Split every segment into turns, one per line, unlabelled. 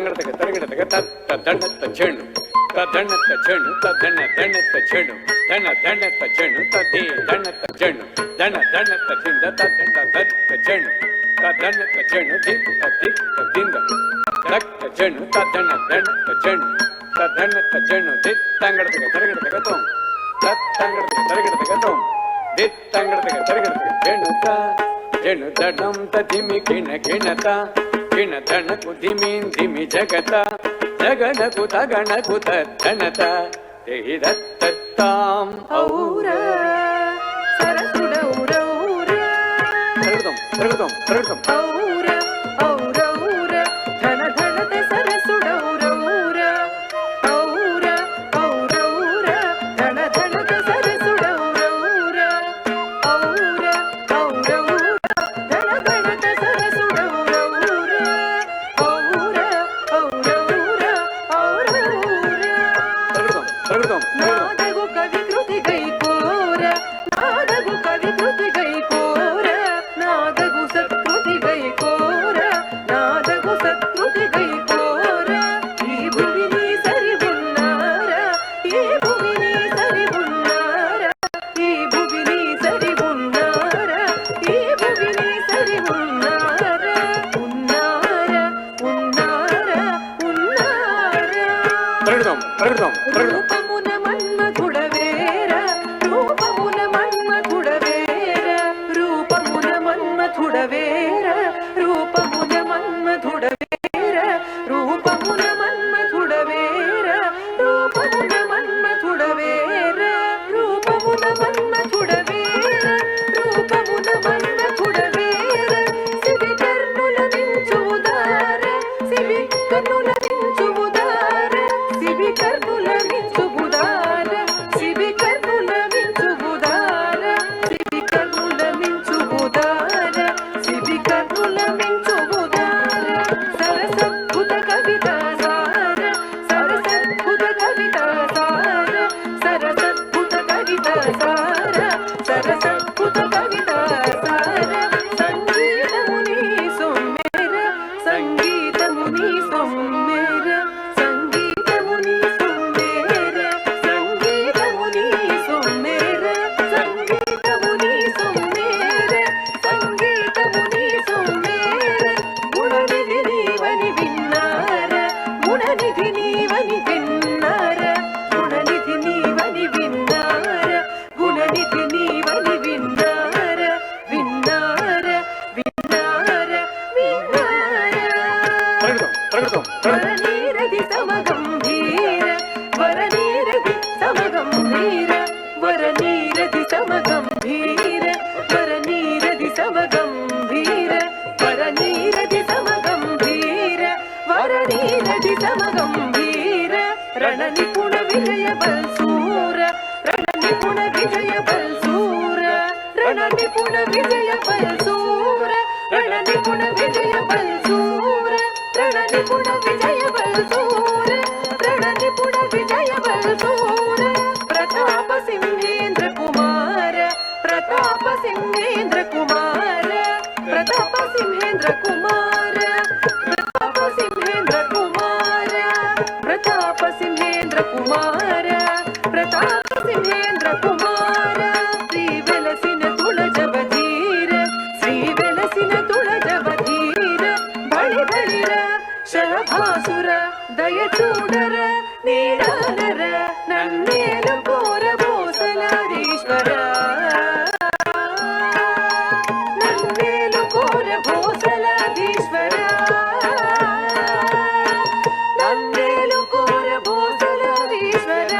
దిత్తాంగడతగ తరగడతగ తత్త దండత్త చెణు తదండత్త చెణు తదన్న దండత్త చెణు ధన దండత్త చెణు తది దండత్త చెణు ధన దండత్త దింద తదండ దత్త చెణు తదన్నత్త చెణు దిత్త దిత్త దింద దత్త చెణు తదన్న దండత్త చెణు తదన్నత్త చెణు దిత్తాంగడతగ తరగడతగ తోం తత్తాంగడతగ తరగడతగ తోం దిత్తాంగడతగ తరగడతగ చెణుత చెణు దడం తదిమి కిణ కిణత కిణ ధనకు ధిమిన్ ధిమి జగత జగనకు తగణకు తద్దనత దేహి దత్తాం ఔర
సరసుడౌరౌర
తరగడం తరగడం తరగడం
ఔర ఔరౌర ధన ధనత సరసుడౌరౌర ఔర ఔరౌర ధన ధనత సరసుడౌరౌర ఔర ఔరౌర ధన ధనత సరసుడౌరౌర ఔర ఔరౌర ఔరౌర
తరగడం
నాదగు కవి కృతి గైకోర నాదగు కవి కృతి గైకోర నాదగు సత్కృతి గైకోర నాదగు సత్కృతి గైకోర ఈ భూమిని సరి ఉన్నార ఈ భూమిని సరి ఉన్నార ఈ భూమిని సరి ఉన్నార ఈ భూమిని సరి ఉన్నార ఉన్నార ఉన్నార ఉన్నార
తరగడం తరగడం తరగడం
రూపమున మన్మథుడవేర రూపమున మన్మథుడవేర రూపమున మన్మథుడవేర రూపమున మన్మథుడవేర రూపమున మన్మథుడవేర రూపమున మన్మథుడవేర రూపమున మన్మథుడవేర రూపమున మన్మథుడవేర సివి కర్ణుల మించువుదార సివి కర్ణుల మించువుదార సివి కర్ణుల మించువుదార సివి కర్ణుల మించువుదార సివి కర్ణుల మించువుదార సివి కర్ణుల మించువుదార సరసద్భుత కవితా సార సరసద్భుత కవితా సార సరసద్భుత కవితా సార సరసద్భుత కవితా సార సంగీతముని సొమ్మెర సంగీతముని సొమ్మెర సంగీతముని సొమ్మెర సంగీతముని సొమ్మెర సంగీతముని సొమ్మెర సంగీతముని సొమ్మెర గుణనిధి నీవని విన్నార గుణనిధి నీవని విన్నార గుణనిధి నీవని విన్నార గుణనిధి నీవని విన్నార విన్నార విన్నార విన్నార
తరగడం తరగడం తరగడం
వరనీరది సమగంభీర వరనీరది సమగంభీర వరనీరది సమగంభీర వరనీరది సమగంభీర వరనీరది సమగంభీర వరనీరది సమగంభీర రణ నిపుణ విజయ బల్సూర రణ నిపుణ విజయ బల్సూర రణ నిపుణ విజయ బల్సూర రణ నిపుణ విజయ బల్సూర రణ నిపుణ విజయ బల్సూర రణ నిపుణ విజయ బల్సూర ప్రతాప సింహేంద్ర కుమార ప్రతాప సింహేంద్ర కుమార ప్రతాప సింహేంద్ర కుమార ప్రతాప సింహేంద్ర కుమార ప్రతాప సింహేంద్ర కుమార ప్రతాప సింహేంద్ర కుమార శ్రీ వెలసిన తుళజవధీర శ్రీ వెలసిన తుళజవధీర బళి బళిర శరభాసుర దయ చూడర నీడానర నన్నేలు కోర భోసలారీశ్వర నన్నేలు కోర భోసలారీశ్వర నన్నేలు కోర భోసలారీశ్వర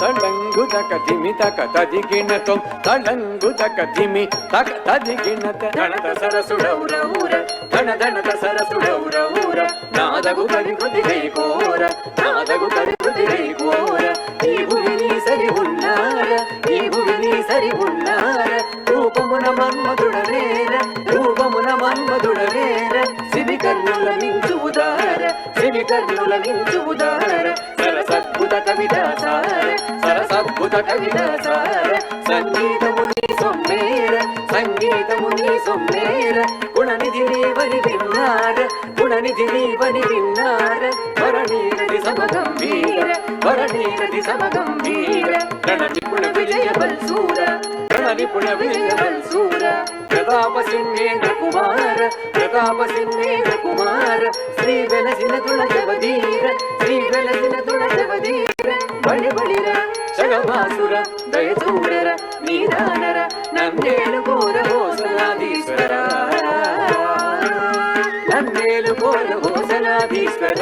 తళంగు తక ధిమి తక తదిగిణతం తళంగు తక ధిమి తక తదిగిణత గణత సరసుడౌరౌర ధన ధనత సరసుడౌరౌర నాదగు కవి కృతి గైకోర నాదగు కవి కృతి గైకోర ఈ భువిని సరి ఉన్నార ఈ భువిని సరి ఉన్నార రూపమున మన్మధుడవేర రూపమున మన్మధుడవేర సివి కర్ణుల మించువుదార సివి కర్ణుల
వర్ణించు ఉదార సరసద్భుత కవితా సార సరసద్భుత కవితా సార సంగీతము నీ సొమ్మేర సంగీతము నీ సొమ్మేర గుణనిధి నీవని విన్నార గుణనిధి నీవని విన్నార వరణీరది సమగంభీర వరణీరది సమగంభీర రణనిపుణ విజయ బల్సూర రణనిపుణ విజయ బల్సూర ప్రతాప సింహేంద్ర కుమార ప్రతాప సింహేంద్ర కుమార శ్రీ వెలసిన తులజవధీర శ్రీ వెలసిన తులజవధీర బలి బలిర జగభాసుర దయచూడర నీదానర నందేలు ఘోర హోసలాధీశ్వర నందేలు ఘోర హోసలాధీశ్వర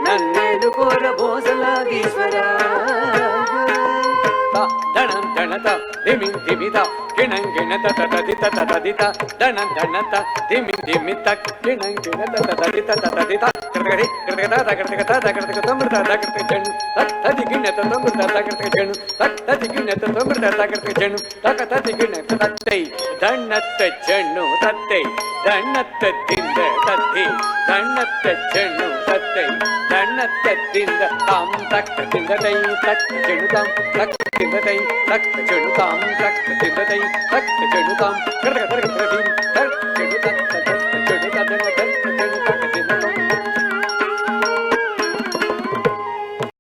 నందేలు ఘోర భోసలాధీశ్వర
ధనం ధనత ధిమి ధిమిత కిణం గిణత తదిత తదిత ధనం ధనత ధిమి ధిమిత కిణం గిణత తదిత తదిత కృతగరి కృతగత కృతగత కృతగత తమృత కృతగ జను తది గిణత తమృత కృతగ జను తది గిణత తమృత కృతగ జను తది గిణత తత్తై ధనత జను తత్తై ధనత దింద తత్తి ధనత జను తత్తై ధనత దింద తాం తక్ దిందై తక్ జను తాం తక్ దిందై తక్ జను తాం తక్ దిందై తక్ జను తాం కృతగ కృతగ